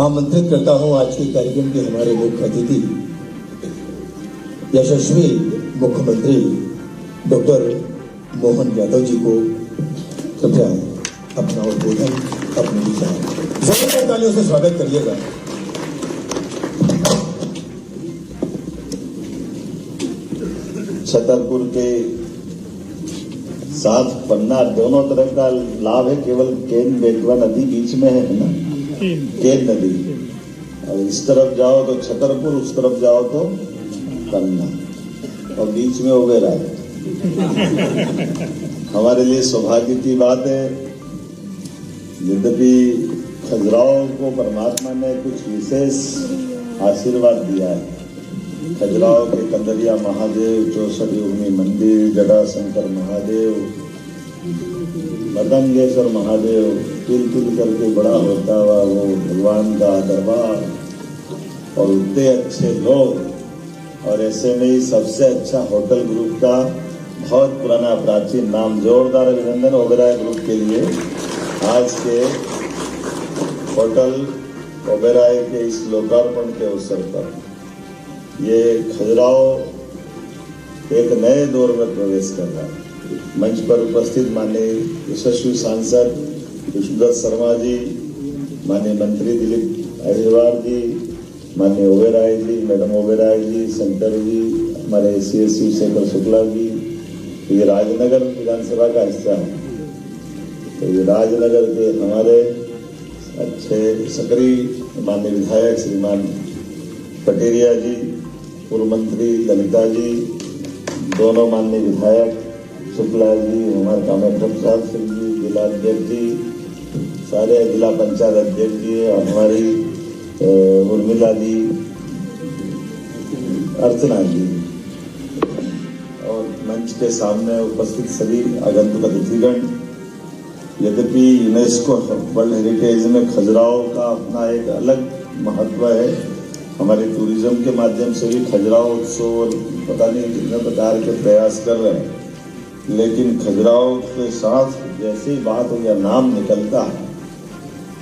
आमंत्रित करता हूं आज के कार्यक्रम के हमारे मुख्य अतिथि यशस्वी मुख्यमंत्री डॉक्टर मोहन यादव जी को कृपया अपना उद्बोधन अपने विचार जोरदार तालियों से स्वागत करिएगा। छतरपुर के साथ पन्ना दोनों तरफ का लाभ है, केवल केन बेतवा नदी बीच में है ना, केन नदी। और इस तरफ जाओ तो छतरपुर, उस तरफ जाओ तो पन्ना, और बीच में ओबेराय है। हमारे लिए सौभाग्य की बात है। यद्यपि खजुराहो को परमात्मा ने कुछ विशेष आशीर्वाद दिया है। खजुराहो के कंदरिया महादेव, 64 योगिनी मंदिर, जड़ा शंकर महादेव, मदंगेश्वर महादेव, तिल तिल करके बड़ा होता हुआ वो भगवान का दरबार, और उतने अच्छे लोग, और ऐसे में ही सबसे अच्छा होटल ग्रुप का बहुत पुराना प्राचीन नाम। जोरदार अभिनंदन ओबेराय ग्रुप के लिए आज के होटल ओबेराय के इस लोकार्पण के अवसर पर। ये खजुराहो एक नए दौर में प्रवेश कर रहा है। मंच पर उपस्थित माननीय यशस्वी सांसद विष्णुदत्त शर्मा जी, माननीय मंत्री दिलीप अहिरवार जी, माननीय ओबेराय जी, मैडम ओबेराय जी, शंकर जी, हमारे CSU शेखर शुक्ला जी। ये राजनगर विधानसभा का हिस्सा है, तो ये राजनगर के हमारे अच्छे सक्रिय माननीय विधायक श्रीमान पटेरिया जी, पूर्व मंत्री ललिता जी, दोनों माननीय विधायक शुक्ला जी, हमारे कामेश्वर प्रसाद सिंह जी, जिला अध्यक्ष जी, सारे जिला पंचायत अध्यक्ष जी, और हमारी उर्मिला जी, अर्चना जी, और मंच के सामने उपस्थित सभी आगंतुक अतिथिगण। यद्यपि यूनेस्को वर्ल्ड हेरिटेज में खजुराहो का अपना एक अलग महत्व है। हमारे टूरिज्म के माध्यम से भी खजुराहो उत्सव और पता नहीं कितने प्रकार के प्रयास कर रहे हैं, लेकिन खजुराहो के साथ जैसे ही बात हो या नाम निकलता है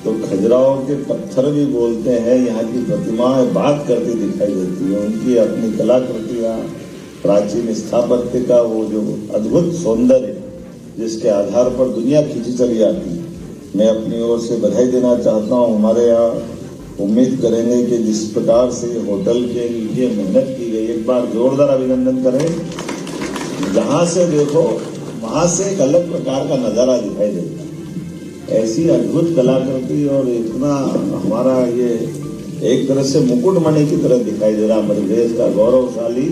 तो खजुराहो के पत्थर भी बोलते हैं। यहाँ की प्रतिमाएं बात करती दिखाई देती है। उनकी अपनी कलाकृतियाँ, प्राचीन स्थापत्य का वो जो अद्भुत सौंदर्य जिसके आधार पर दुनिया खींची चली जाती है। मैं अपनी ओर से बधाई देना चाहता हूँ। हमारे यहाँ उम्मीद करेंगे कि जिस प्रकार से होटल के लिए मेहनत की गई, एक बार जोरदार अभिनंदन करें। जहाँ से देखो वहाँ से एक अलग प्रकार का नज़ारा दिखाई देता है। ऐसी अद्भुत कलाकृति और इतना हमारा ये एक तरह से मुकुटमणि की तरह दिखाई दे रहा हमारे देश का गौरवशाली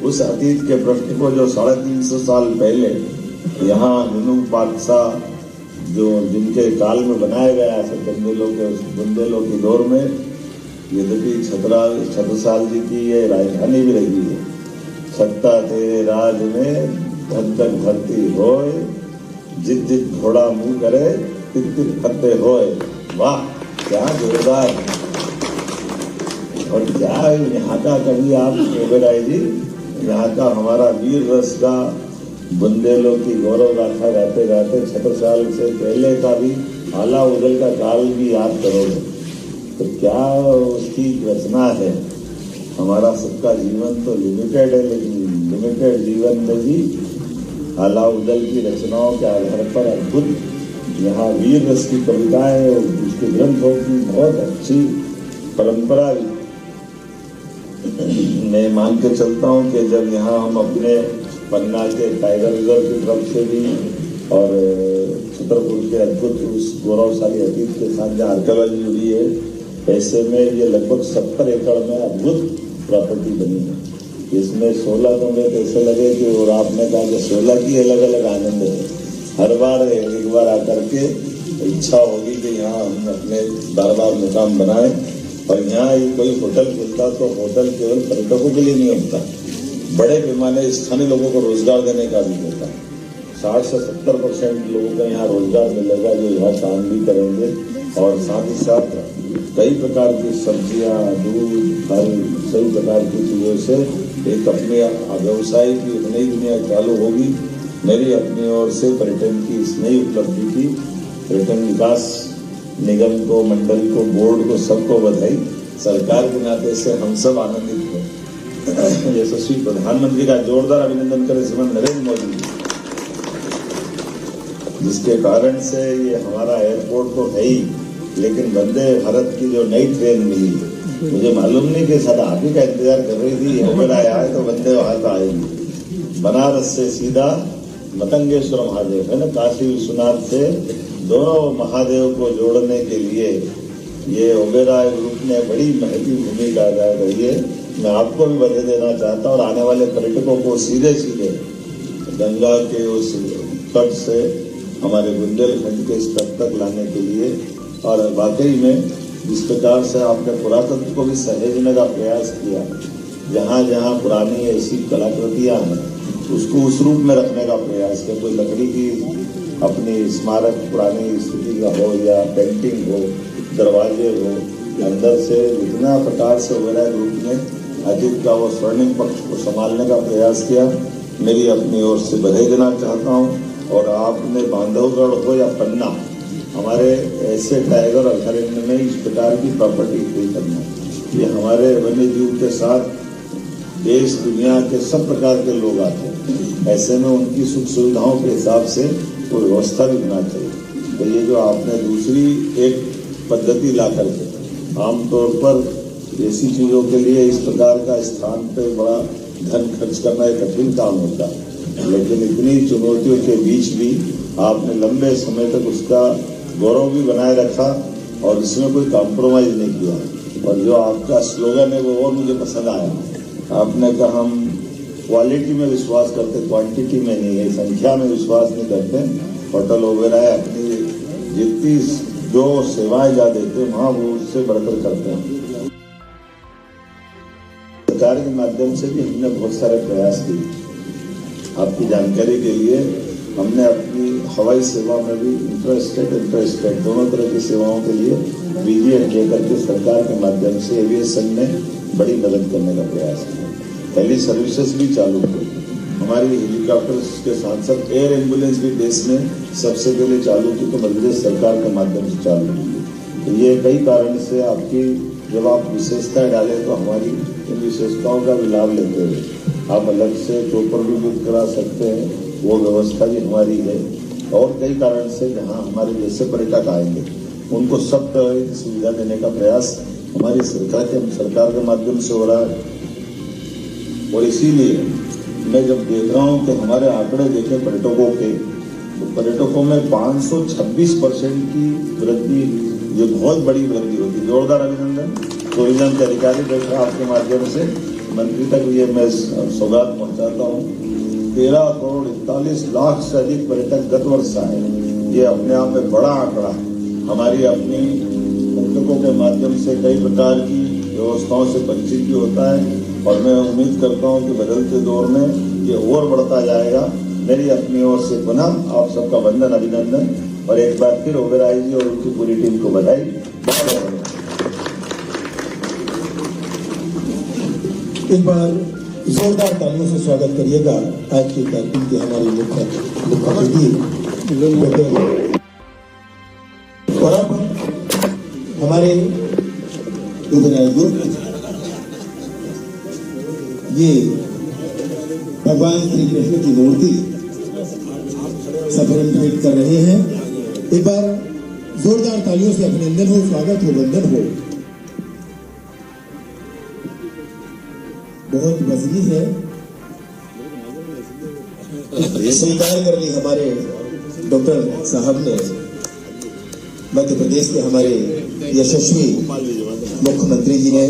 उस अतीत के प्रश्न को जो 350 साल पहले यहाँ हिंदू बादशाह जो जिनके काल में बनाया गया है, बुंदेलों की दौर में। यद्यपि छत्रसाल जी की ये राजधानी भी रही है। सत्ता तेरे राज में धन तक भर्ती होए, जित जित घोड़ा मुंह करे तित तित फते होए। वाह, क्या जोरदार। और क्या यहाँ का कभी आप ओबेराय जी, यहाँ का हमारा वीर रस का बुंदेलों की गौरव गाथा गाते गाते 76 साल से पहले का भी आला उदल का काल भी याद करोगे तो क्या उसकी रचना है। हमारा सबका जीवन तो लिमिटेड है, लेकिन लिमिटेड जीवन में भी आला उदल की रचनाओं के आधार पर अद्भुत यहाँ वीर रस की कविताएं और उसके ग्रंथों की बहुत अच्छी परंपरा मैं मान के चलता हूँ कि जब यहाँ हम अपने पन्ना के टाइगर रिजर्व की तरफ से भी और छतरपुर के अद्भुत उस गौरवशाली अतीत के साथ जहाँ आर्कियोलॉजी जुड़ी है, ऐसे में ये लगभग 70 एकड़ में अद्भुत प्रॉपर्टी बनी है। इसमें 16 तो मुझे ऐसे लगे कि, और आपने कहा कि 16 की अलग अलग आनंद है। हर बार एक बार आकर के इच्छा होगी कि यहाँ हम अपने बार मुकाम बनाए। और यहाँ कोई होटल खुलता तो होटल केवल पर्यटकों के लिए नहीं होता, बड़े पैमाने स्थानीय लोगों को रोजगार देने का भी होता है। 60 से 70% लोगों को यहाँ रोजगार मिलेगा जो यहाँ काम भी करेंगे। और साथ ही साथ कई प्रकार की सब्जियाँ, दूध, फल, सभी प्रकार की चीज़ों से एक अपने व्यवसाय की एक नई दुनिया चालू होगी। मेरी अपनी ओर से पर्यटन की इस नई उपलब्धि की पर्यटन विकास निगम को, मंडल को, बोर्ड को, सबको बधाई। सरकार के नाते से हम सब आनंदित हैं। यशस्वी प्रधानमंत्री का जोरदार अभिनंदन करें श्रीमान नरेंद्र मोदी जी, जिसके कारण से ये हमारा एयरपोर्ट तो है ही, लेकिन वंदे भारत की जो नई ट्रेन मिली, मुझे मालूम नहीं कि शायद आप ही का इंतजार कर रही थी, मेरा आए तो वंदे भारत आएगी। बनारस से सीधा मतंगेश्वर महादेव है ना, काशी विश्वनाथ से दोनों महादेव को जोड़ने के लिए ये ओबेरॉय ग्रुप ने बड़ी महती भूमिका अदा करी है। मैं आपको भी बधाई देना चाहता हूँ और आने वाले पर्यटकों को सीधे सीधे गंगा के उस तट से हमारे बुंदेलखंड के इस तट तक लाने के लिए, और वाकई में जिस प्रकार से आपने पुरातत्व को भी सहेजने का प्रयास किया, जहाँ जहाँ पुरानी ऐसी कलाकृतियाँ हैं उसको उस रूप में रखने का प्रयास किया। कोई लकड़ी की अपनी स्मारक पुरानी स्थिति का हो या पेंटिंग हो, दरवाजे हो, अंदर से जितना प्रकार से ओबेरॉय ग्रुप ने अतीत का वो स्वर्णिम पक्ष को संभालने का प्रयास किया, मेरी अपनी ओर से बधाई देना चाहता हूँ। और आपने बांधवगढ़ हो या पन्ना, हमारे ऐसे टाइगर अभयारण्य में इस प्रकार की प्रॉपर्टी खरीद करना, ये हमारे वन्य जीव के साथ देश दुनिया के सब प्रकार के लोग आते हैं, ऐसे में उनकी सुख सुविधाओं के हिसाब से कोई व्यवस्था भी होना चाहिए। तो ये जो आपने दूसरी एक पद्धति ला करके, आमतौर पर ऐसी चीज़ों के लिए इस प्रकार का स्थान पे बड़ा धन खर्च करना एक कठिन काम होता है, लेकिन इतनी चुनौतियों के बीच भी आपने लंबे समय तक उसका गौरव भी बनाए रखा और इसमें कोई कॉम्प्रोमाइज नहीं किया। और जो आपका स्लोगन है वो और मुझे पसंद आया। आपने कहा हम क्वालिटी में विश्वास करते, क्वांटिटी में नहीं है, संख्या में विश्वास नहीं करते। होटल ओबेरॉय अपनी जितनी जो सेवाएं जा देते हैं वहाँ वो उससे बढ़कर करते हैं। सरकार के माध्यम से भी हमने बहुत सारे प्रयास किए। आपकी जानकारी के लिए हमने अपनी हवाई सेवा में भी इंटर-स्टेट दोनों तरह की सेवाओं के लिए VGF लेकर के सरकार के माध्यम से एविएशन ने बड़ी मदद करने का प्रयास किया। हेली सर्विसेज भी चालू की, हमारी हेलीकॉप्टर्स के साथ साथ एयर एम्बुलेंस भी देश में सबसे पहले चालू की, तो मध्य प्रदेश सरकार के माध्यम से चालू की। तो ये कई कारण से आपकी जब आप विशेषताएं डालें तो हमारी इन विशेषताओं का भी लाभ लेते हुए आप अलग से चोपर भी बुक करा सकते हैं, वो व्यवस्था भी हमारी है। और कई कारण से जहाँ हमारे जैसे पर्यटक आएंगे उनको सब तरह की सुविधा देने का प्रयास हमारी सरकार के माध्यम से हो रहा है। और इसीलिए मैं जब देख रहा हूँ कि हमारे आंकड़े देखें पर्यटकों के, तो पर्यटकों में 526% की वृद्धि, ये बहुत बड़ी वृद्धि होती है। जोरदार अभिनंदन। टूरिज्म के अधिकारी बैठे आपके माध्यम से मंत्री तक ये मैं सौगात पहुंचाता हूँ। 13 करोड़ 41 लाख से अधिक पर्यटक गत वर्ष आए, ये अपने आप में बड़ा आंकड़ा है। हमारी अपनी पर्यटकों के माध्यम से कई प्रकार की व्यवस्थाओं से वंचित भी होता है, और मैं उम्मीद करता हूँ कि बदलते दौर में ये और बढ़ता जाएगा। मेरी अपनी ओर से पुनः आप सबका वंदन, अभिनंदन, और एक बार फिर ओबेरॉय जी और उनकी पूरी टीम को बधाई। बहुत एक बार जोरदार तालियों से स्वागत करिएगा आज के कार्यक्रम की हमारी मुख्य अतिथि। और अब हमारे ओबेरॉय ग्रुप ये भगवान श्री कृष्ण की मूर्ति सफल कर रहे हैं। एक बार जोरदार तालियों से अभिनंदन हो, स्वागत हो, वंदन हो। बहुत वजनी है, स्वीकार कर ली हमारे डॉक्टर साहब ने, मध्य प्रदेश के हमारे यशस्वी मुख्यमंत्री जी ने।